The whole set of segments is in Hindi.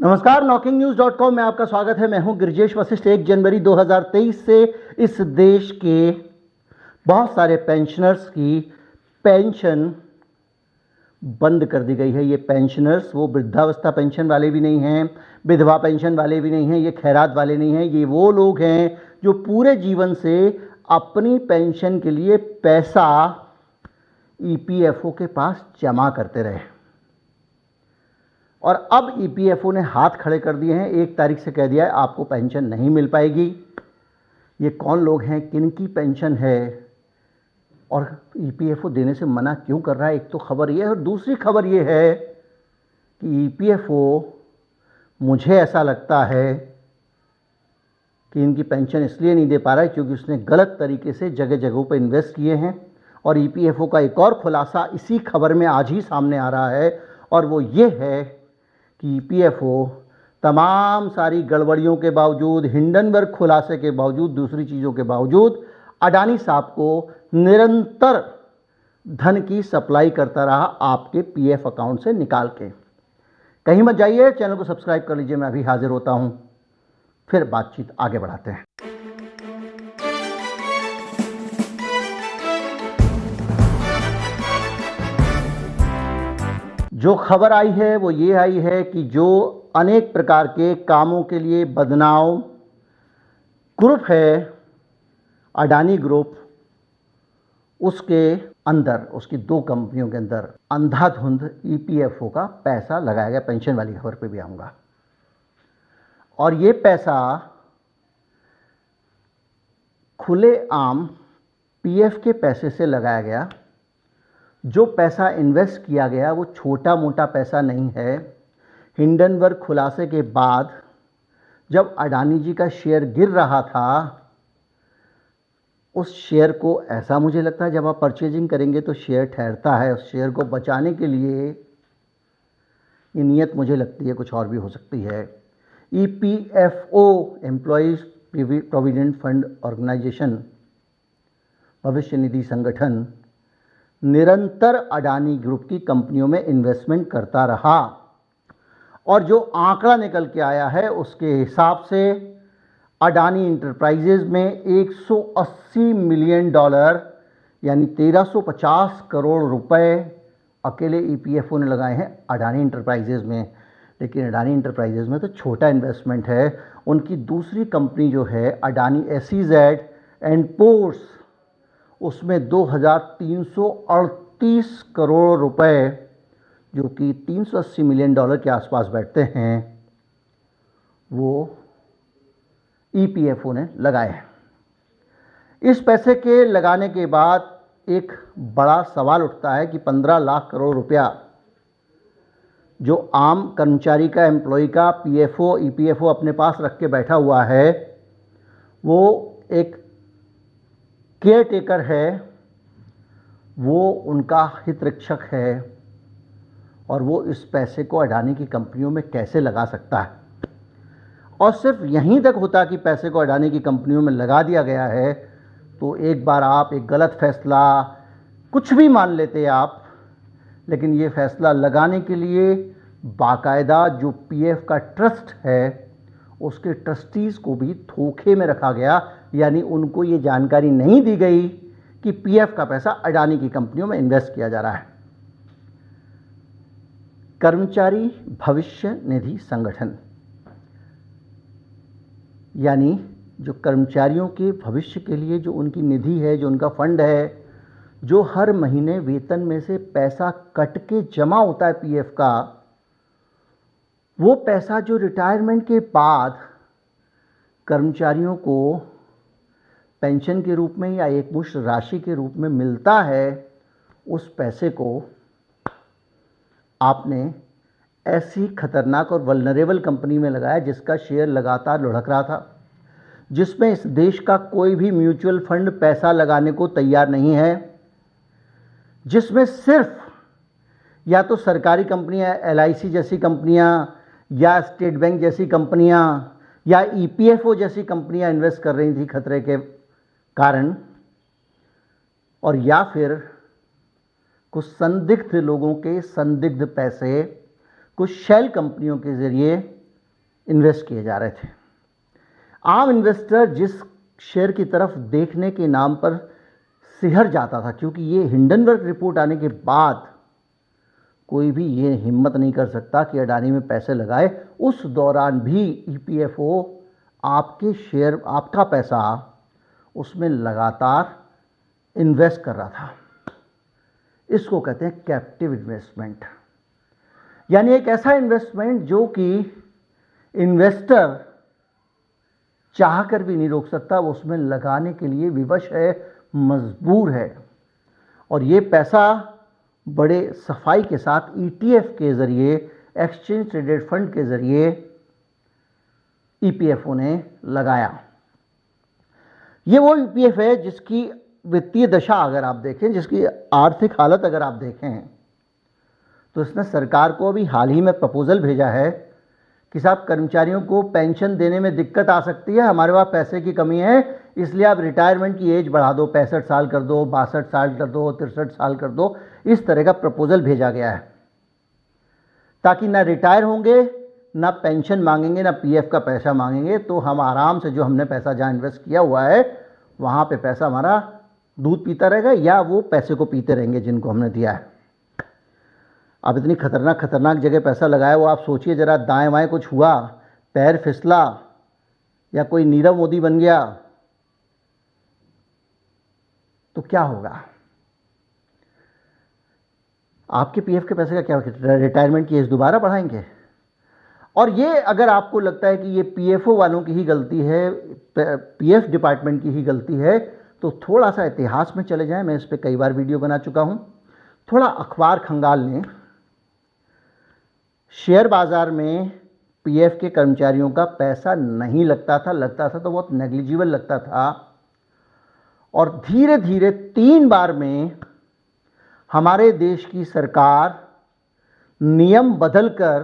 नमस्कार, knocking-news.com में आपका स्वागत है। मैं हूं गिरिजेश वशिष्ठ। 1 जनवरी 2023 से इस देश के बहुत सारे पेंशनर्स की पेंशन बंद कर दी गई है। ये पेंशनर्स वो वृद्धावस्था पेंशन वाले भी नहीं हैं, विधवा पेंशन वाले भी नहीं हैं, ये खैरात वाले नहीं हैं। ये वो लोग हैं जो पूरे जीवन से अपनी पेंशन के लिए पैसा ईपीएफओ के पास जमा करते रहे और अब ईपीएफओ ने हाथ खड़े कर दिए हैं। 1 तारीख से कह दिया है आपको पेंशन नहीं मिल पाएगी। ये कौन लोग हैं, किन की पेंशन है और ईपीएफओ देने से मना क्यों कर रहा है? एक तो खबर ये है और दूसरी खबर ये है कि ईपीएफओ, मुझे ऐसा लगता है कि इनकी पेंशन इसलिए नहीं दे पा रहा है क्योंकि उसने गलत तरीके से जगह जगहों पर इन्वेस्ट किए हैं। और ईपीएफओ का एक और खुलासा इसी खबर में आज ही सामने आ रहा है और वो ये है कि ईपीएफओ तमाम सारी गड़बड़ियों के बावजूद, हिंडनबर्ग खुलासे के बावजूद, दूसरी चीज़ों के बावजूद अडानी साहब को निरंतर धन की सप्लाई करता रहा आपके पीएफ अकाउंट से निकाल के। कहीं मत जाइए, चैनल को सब्सक्राइब कर लीजिए। मैं अभी हाजिर होता हूं, फिर बातचीत आगे बढ़ाते हैं। जो खबर आई है वो ये आई है कि जो अनेक प्रकार के कामों के लिए बदनाम ग्रुप है अडानी ग्रुप, उसके अंदर, उसकी 2 कंपनियों के अंदर अंधाधुंध ईपीएफओ का पैसा लगाया गया। पेंशन वाली खबर पे भी आऊँगा। और ये पैसा खुलेआम पीएफ के पैसे से लगाया गया। जो पैसा इन्वेस्ट किया गया वो छोटा मोटा पैसा नहीं है। हिंडनबर्ग खुलासे के बाद जब अडानी जी का शेयर गिर रहा था, उस शेयर को, ऐसा मुझे लगता है जब आप परचेजिंग करेंगे तो शेयर ठहरता है, उस शेयर को बचाने के लिए ये नीयत मुझे लगती है कुछ और भी हो सकती है। EPFO, employees provident fund organisation, भविष्य निधि संगठन, निरंतर अडानी ग्रुप की कंपनियों में इन्वेस्टमेंट करता रहा और जो आंकड़ा निकल के आया है उसके हिसाब से अडानी इंटरप्राइजेज में $180 मिलियन यानी 1350 करोड़ रुपए अकेले ईपीएफओ ने लगाए हैं अडानी इंटरप्राइजेज में। लेकिन अडानी इंटरप्राइजेज में तो छोटा इन्वेस्टमेंट है। उनकी दूसरी कंपनी जो है अडानी एसईजेड एंड पोर्ट्स, उसमें 2338 करोड़ रुपए, जो कि $380 मिलियन के आसपास बैठते हैं, वो ईपीएफओ ने लगाए हैं। इस पैसे के लगाने के बाद एक बड़ा सवाल उठता है कि 15 लाख करोड़ रुपया जो आम कर्मचारी का, एम्प्लॉय का पीएफओ, ईपीएफओ अपने पास रख के बैठा हुआ है, वो एक केयर टेकर है, वो उनका हित रक्षक है और वो इस पैसे को अडानी की कंपनियों में कैसे लगा सकता है। और सिर्फ यहीं तक होता कि पैसे को अडानी की कंपनियों में लगा दिया गया है तो एक बार आप एक गलत फैसला कुछ भी मान लेते आप, लेकिन ये फैसला लगाने के लिए बाकायदा जो पीएफ का ट्रस्ट है उसके ट्रस्टीज़ को भी धोखे में रखा गया। यानी उनको ये जानकारी नहीं दी गई कि पीएफ का पैसा अडानी की कंपनियों में इन्वेस्ट किया जा रहा है। कर्मचारी भविष्य निधि संगठन, यानी जो कर्मचारियों के भविष्य के लिए जो उनकी निधि है, जो उनका फंड है, जो हर महीने वेतन में से पैसा कट के जमा होता है पीएफ का, वो पैसा जो रिटायरमेंट के बाद कर्मचारियों को पेंशन के रूप में या एकमुश्त राशि के रूप में मिलता है, उस पैसे को आपने ऐसी खतरनाक और वल्नरेबल कंपनी में लगाया जिसका शेयर लगातार लुढ़क रहा था, जिसमें इस देश का कोई भी म्यूचुअल फंड पैसा लगाने को तैयार नहीं है, जिसमें सिर्फ या तो सरकारी कंपनियां, एलआईसी जैसी कंपनियां या स्टेट बैंक जैसी कंपनियां या ईपीएफओ जैसी कंपनियां इन्वेस्ट कर रही थी खतरे के कारण, और या फिर कुछ संदिग्ध लोगों के संदिग्ध पैसे कुछ शेल कंपनियों के ज़रिए इन्वेस्ट किए जा रहे थे। आम इन्वेस्टर जिस शेयर की तरफ देखने के नाम पर सिहर जाता था, क्योंकि ये हिंडनबर्ग रिपोर्ट आने के बाद कोई भी ये हिम्मत नहीं कर सकता कि अडानी में पैसे लगाए। उस दौरान भी ईपीएफओ आपके शेयर, आपका पैसा उसमें लगातार इन्वेस्ट कर रहा था। इसको कहते हैं कैप्टिव इन्वेस्टमेंट, यानी एक ऐसा इन्वेस्टमेंट जो कि इन्वेस्टर चाह कर भी नहीं रोक सकता, वो उसमें लगाने के लिए विवश है, मजबूर है। और ये पैसा बड़े सफाई के साथ ईटीएफ के ज़रिए, एक्सचेंज ट्रेडेड फंड के ज़रिए ईपीएफओ ने लगाया। ये वो ईपीएफ है जिसकी वित्तीय दशा अगर आप देखें, जिसकी आर्थिक हालत अगर आप देखें, तो इसने सरकार को भी हाल ही में प्रपोजल भेजा है कि साहब कर्मचारियों को पेंशन देने में दिक्कत आ सकती है, हमारे पास पैसे की कमी है, इसलिए आप रिटायरमेंट की एज बढ़ा दो, 65 साल कर दो, 62 साल कर दो, 63 साल कर दो। इस तरह का प्रपोजल भेजा गया है ताकि ना रिटायर होंगे, ना पेंशन मांगेंगे, ना पीएफ का पैसा मांगेंगे, तो हम आराम से जो हमने पैसा जहाँ इन्वेस्ट किया हुआ है वहाँ पे पैसा हमारा दूध पीता रहेगा, या वो पैसे को पीते रहेंगे जिनको हमने दिया है। अब इतनी खतरनाक जगह पैसा लगाया, वो आप सोचिए ज़रा, दाएं बाएं कुछ हुआ, पैर फिसला या कोई नीरव मोदी बन गया तो क्या होगा? आपके पीएफ के पैसे का क्या, रिटायरमेंट की एज दोबारा बढ़ाएंगे? और ये अगर आपको लगता है कि ये पीएफओ वालों की ही गलती है, पीएफ डिपार्टमेंट की ही गलती है, तो थोड़ा सा इतिहास में चले जाएं। मैं इस पर कई बार वीडियो बना चुका हूं। थोड़ा अखबार खंगाल लें। शेयर बाजार में पीएफ के कर्मचारियों का पैसा नहीं लगता था तो बहुत नेग्लिजिबल लगता था। और धीरे धीरे 3 बार में हमारे देश की सरकार नियम बदलकर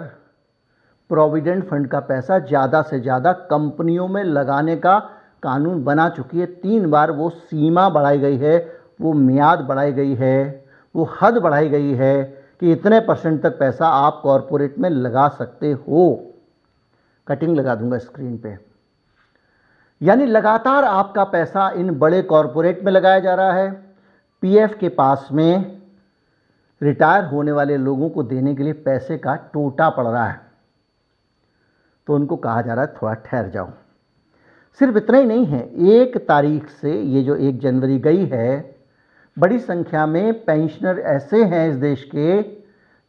प्रोविडेंट फंड का पैसा ज़्यादा से ज़्यादा कंपनियों में लगाने का कानून बना चुकी है। 3 बार वो सीमा बढ़ाई गई है, वो मियाद बढ़ाई गई है, वो हद बढ़ाई गई है कि इतने % तक पैसा आप कॉरपोरेट में लगा सकते हो। कटिंग लगा दूंगा स्क्रीन पे। यानी लगातार आपका पैसा इन बड़े कॉरपोरेट में लगाया जा रहा है। पीएफ के पास में रिटायर होने वाले लोगों को देने के लिए पैसे का टोटा पड़ रहा है, तो उनको कहा जा रहा है थोड़ा ठहर जाओ। सिर्फ इतना ही नहीं है, 1 तारीख से, ये जो 1 जनवरी गई है, बड़ी संख्या में पेंशनर ऐसे हैं इस देश के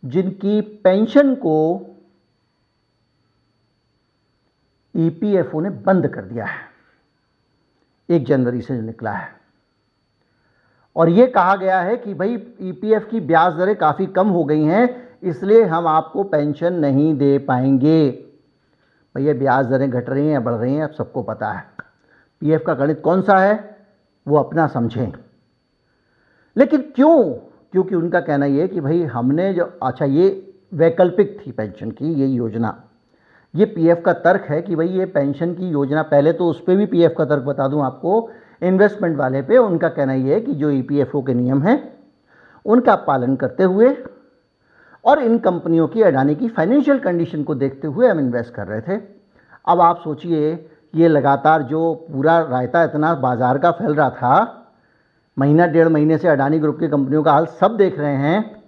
जिनकी पेंशन को ईपीएफओ ने बंद कर दिया है। 1 जनवरी से जो निकला है, और ये कहा गया है कि भाई ईपीएफ की ब्याज दरें काफ़ी कम हो गई हैं, इसलिए हम आपको पेंशन नहीं दे पाएंगे। भैया ब्याज दरें घट रही हैं या बढ़ रही हैं, अब सबको पता है। पीएफ का गणित कौन सा है वो अपना समझें। लेकिन क्यों? क्योंकि उनका कहना ये है कि भाई हमने जो, अच्छा ये वैकल्पिक थी पेंशन की ये योजना, ये पीएफ का तर्क है कि भाई ये पेंशन की योजना, पहले तो उस पर भी पीएफ का तर्क बता दूं आपको, इन्वेस्टमेंट वाले पे उनका कहना ये है कि जो ईपीएफओ के नियम हैं उनका पालन करते हुए और इन कंपनियों की, अडानी की फाइनेंशियल कंडीशन को देखते हुए हम इन्वेस्ट कर रहे थे। अब आप सोचिए, ये लगातार जो पूरा रायता इतना बाजार का फैल रहा था, महीना 1.5 महीने से अडानी ग्रुप की कंपनियों का हाल सब देख रहे हैं,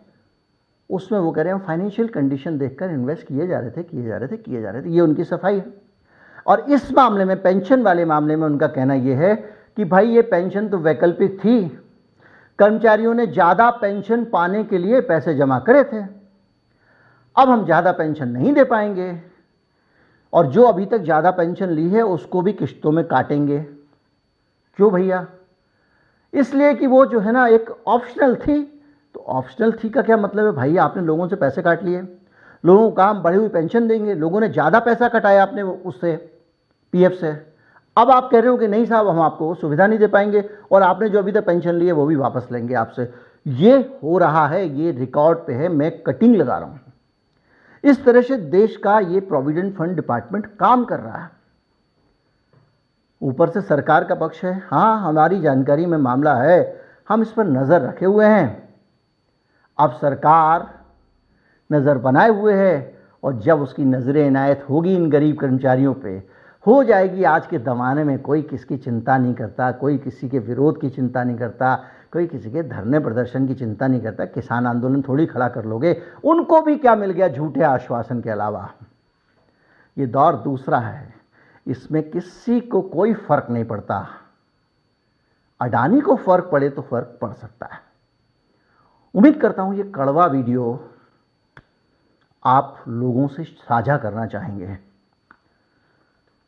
उसमें वो कह रहे हैं फाइनेंशियल कंडीशन देखकर इन्वेस्ट किए जा रहे थे। ये उनकी सफाई है। और इस मामले में, पेंशन वाले मामले में, उनका कहना ये है कि भाई ये पेंशन तो वैकल्पिक थी, कर्मचारियों ने ज़्यादा पेंशन पाने के लिए पैसे जमा करे थे, अब हम ज़्यादा पेंशन नहीं दे पाएंगे, और जो अभी तक ज़्यादा पेंशन ली है उसको भी किश्तों में काटेंगे। क्यों भैया? इसलिए कि वो जो है ना एक ऑप्शनल थी। तो ऑप्शनल थी का क्या मतलब है भाई? आपने लोगों से पैसे काट लिए, लोगों को काम बढ़ी हुई पेंशन देंगे, लोगों ने ज़्यादा पैसा कटाया आपने उससे, पीएफ से। अब आप कह रहे हो कि नहीं साहब हम आपको सुविधा नहीं दे पाएंगे, और आपने जो अभी तक पेंशन ली है वो भी वापस लेंगे आपसे। ये हो रहा है, ये रिकॉर्ड पे है, मैं कटिंग लगा रहा हूँ। इस तरह से देश का ये प्रोविडेंट फंड डिपार्टमेंट काम कर रहा है। ऊपर से सरकार का पक्ष है, हाँ हमारी जानकारी में मामला है, हम इस पर नज़र रखे हुए हैं। अब सरकार नज़र बनाए हुए है और जब उसकी नज़र इनायत होगी इन गरीब कर्मचारियों पे, हो जाएगी। आज के ज़माने में कोई किसकी चिंता नहीं करता, कोई किसी के विरोध की चिंता नहीं करता, कोई किसी के धरने प्रदर्शन की चिंता नहीं करता। किसान आंदोलन थोड़ी खड़ा कर लोगे, उनको भी क्या मिल गया झूठे आश्वासन के अलावा। ये दौर दूसरा है, इसमें किसी को कोई फर्क नहीं पड़ता। अडानी को फर्क पड़े तो फर्क पड़ सकता है। उम्मीद करता हूं ये कड़वा वीडियो आप लोगों से साझा करना चाहेंगे।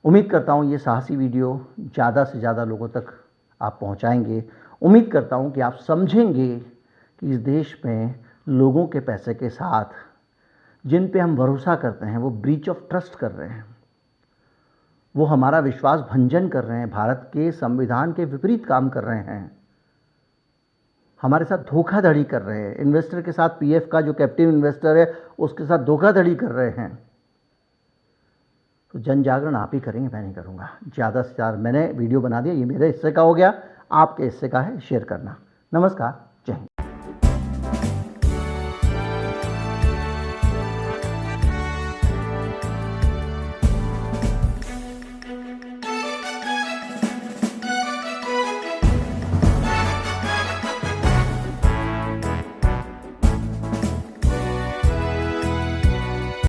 उम्मीद करता हूं ये साहसी वीडियो ज़्यादा से ज़्यादा लोगों तक आप पहुंचाएंगे। उम्मीद करता हूं कि आप समझेंगे कि इस देश में लोगों के पैसे के साथ जिन पे हम भरोसा करते हैं वो ब्रीच ऑफ ट्रस्ट कर रहे हैं, वो हमारा विश्वास भंजन कर रहे हैं, भारत के संविधान के विपरीत काम कर रहे हैं, हमारे साथ धोखाधड़ी कर रहे हैं। इन्वेस्टर के साथ, पीएफ का जो कैप्टिव इन्वेस्टर है उसके साथ धोखाधड़ी कर रहे हैं। तो जन जागरण आप ही करेंगे, मैं नहीं करूँगा। ज़्यादा से ज़्यादा मैंने वीडियो बना दिया, ये मेरे हिस्से का हो गया, आपके हिस्से का है शेयर करना। नमस्कार।